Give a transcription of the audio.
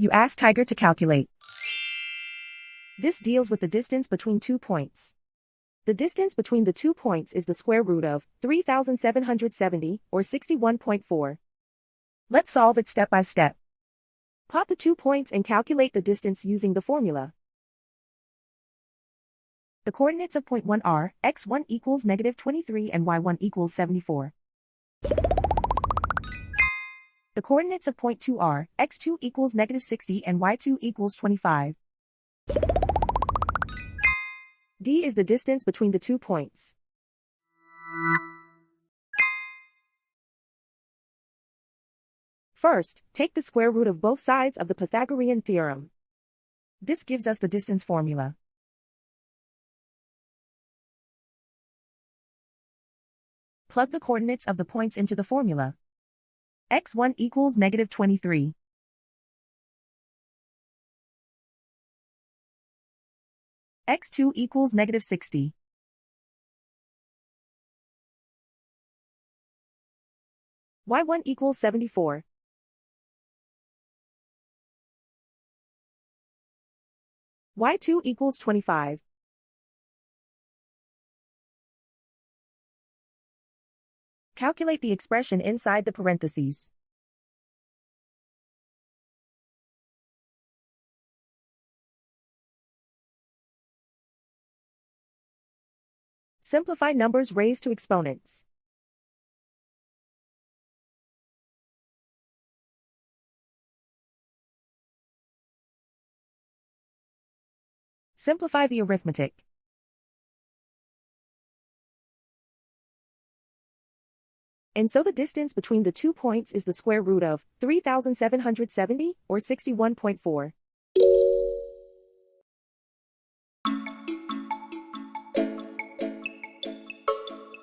You ask Tiger to calculate. This deals with the distance between 2 points. The distance between the 2 points is the square root of 3,770, or 61.4. Let's solve it step by step. Plot the 2 points and calculate the distance using the formula. The coordinates of point 1 are x1 equals -23 and y1 equals 74. The coordinates of point 2 are x2 equals -60 and y2 equals 25. D is the distance between the 2 points. First, take the square root of both sides of the Pythagorean theorem. This gives us the distance formula. Plug the coordinates of the points into the formula. x1 equals -23. x2 equals -60. y1 equals 74. y2 equals 25. Calculate the expression inside the parentheses. Simplify numbers raised to exponents. Simplify the arithmetic. And so the distance between the 2 points is the square root of 3,770, or 61.4.